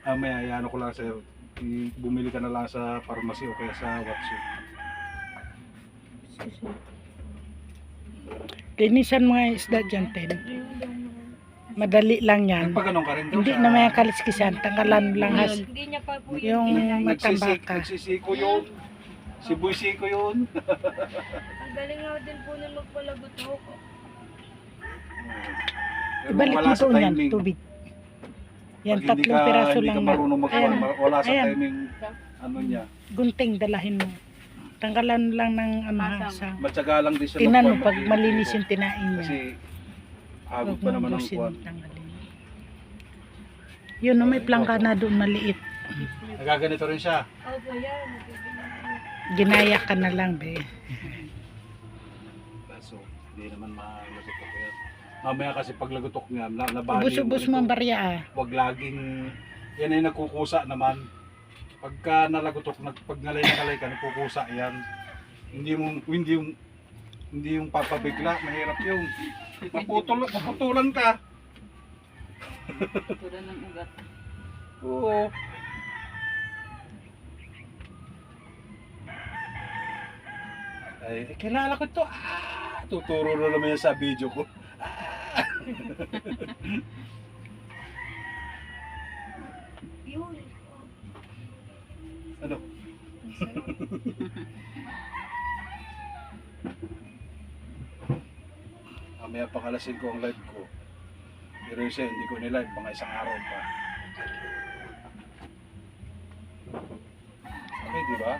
May ano ko lang sir, bumili ka na lang sa pharmacy o kaya sa Watson. Linisan mga isda dyan, Ted. Madali lang yan. Nagpaganon ka rin daw Hindi sa... na may kaliskisan. Tanggalan lang has. Hindi niya pa po Yung matambaka. Nagsisiko yun. Si Boy Siko yun. Ang galing nga din po nun magpalagot ako. Pero Ibalik wala mo sa doon yan, timing. tubig. Yan, Pag tatlong piraso hindi lang ka na. marunong Ayan. wala sa Ayan. timing, ano niya. Gunting, dalahin mo. Tanggalan lang ng sa Matyaga lang din siya. tinan mo magkuhan, pag malinis yung tinain niya. Kasi agod Huwag pa mo naman ang ubusin, kuwan. tanggalin. Yun, no, may plangka na doon maliit. Nagaganito rin siya. Opo, yan. Ginaya ka na lang, be. So, hindi naman malagutok yan. Mamaya kasi pag lagutok niya, nabali Ubus-ubus mo ang barya, ah. Huwag laging, yan ay nagkukusa naman. Pagka nalagutok, pag nalay ka, nagkukusa yan. Hindi yung papabigla, mahirap yung maputulan ka. Tulan ng ugat. Oo. Ay, kilala ko to. Tuturo na naman yan sa video ko. Yun. Ano? Mamaya pakalasin ko ang live ko. Pero siya, hindi ko nilive, mga isang araw pa. Okay, di ba?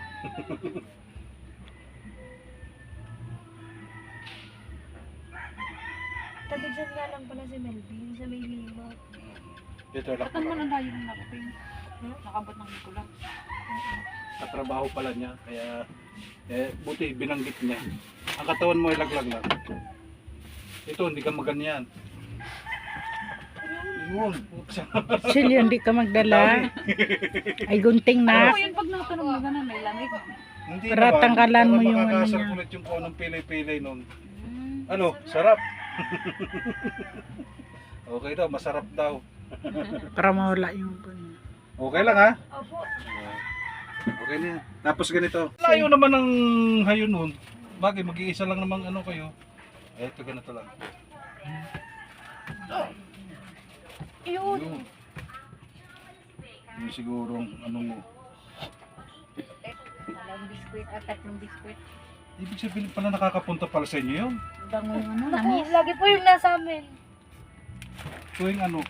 Tabi dyan nga lang pala si Melvin sa may lima. Dito lang Ba't naman pala. ang layo ng nakapin? Nakabot ng kulang. Katrabaho pala niya, kaya buti binanggit niya. Ang katawan mo ay laglag lang. Ito, hindi ka maganyan. Yun. Silyo, hindi ka magdala. Ay, gunting na. Ako yun pag natanong na gano'n, may lamig. Hindi Para naman, tanggalan mo para yung ano makakasar niya. ulit yung kung anong pilay-pilay nun. Ano, sarap. Okay daw, masarap daw. Para mawala yung... Okay lang ha? Opo. Okay na yan. Tapos ganito. Layo naman ng hayo nun. Bagay, mag-iisa lang naman ano kayo. Eto, ganito lang. Yun. Yun. Yun siguro ano mo. Walang biskwit at tatlong biskwit. Ibig sabihin pala nakakapunta pala sa inyo yun. Bango yung ano, namis. Lagi po yung nasa amin. Tuwing ano.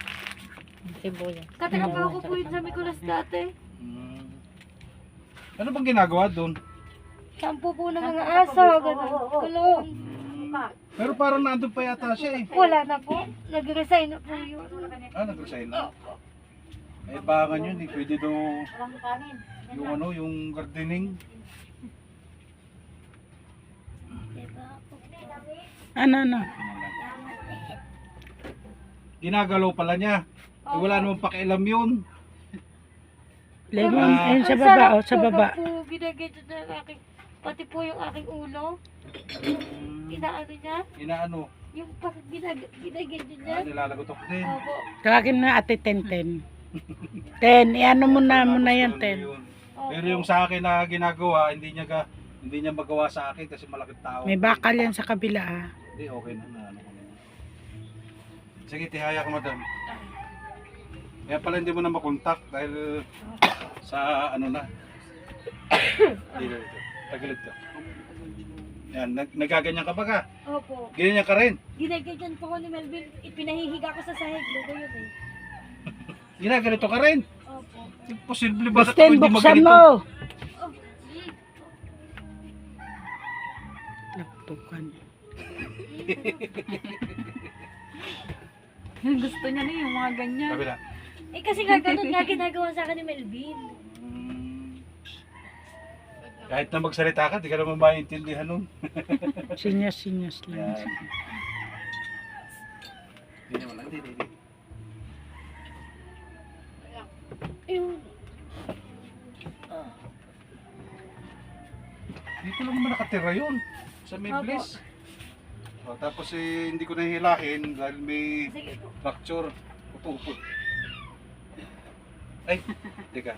Sibuyas. Katrabaho ko po yun sa Mikulas dati. Hmm. Ano bang ginagawa doon? Sampo po ng mga aso, gano'n. Kulong. Pero parang nandun pa yata siya eh. Wala na po. Nag-resign na po yun. Nag-resign na. Eh baka yun eh. Pwede daw yung ano, yung gardening. Ano? Ginagalaw pala niya. Eh, wala namang pakialam yun. Lemon, Ah. ayun sa baba, oh, sa baba. Po, ginagito na aking, pati po yung aking ulo. Inaano niya. Inaano, Yung ginagito niya. nilalagotok din. Opo. Tawagin na ate Ten. Ten, iano mo na yan, Ten. Yun. Pero yung sa akin na ginagawa, hindi niya magawa sa akin kasi malaking tao. May bakal yan sa kabila, ah. Hindi, okay na. Ano ko na. Sige, tihaya ko madam. Kaya pala hindi mo na makontak dahil sa ano na. Dito. Tagilid ka. Yan, nagaganyan ka ba ka? Opo. Ganyan ka rin. Ginagyan po ko ni Melvin. Ipinahihiga ko sa sahig. Lugo yun eh. Ginaganito ka rin. Opo. Imposible ba Ten, buksan mo! Laptukan. Gusto niya na yung mga ganyan. Sabi na. Eh kasi nga ganun nga ginagawa sa akin ni Melvin. Kahit na magsalita ka, di ka naman maintindihan nun. Sinyas lang. Yan. Hindi naman, hindi. Ayun. Dito lang naman nakatira yun. Sa may Opo. bliss. O, tapos hindi ko nahihilahin dahil may Sige po. fracture. Upo. Ay, teka.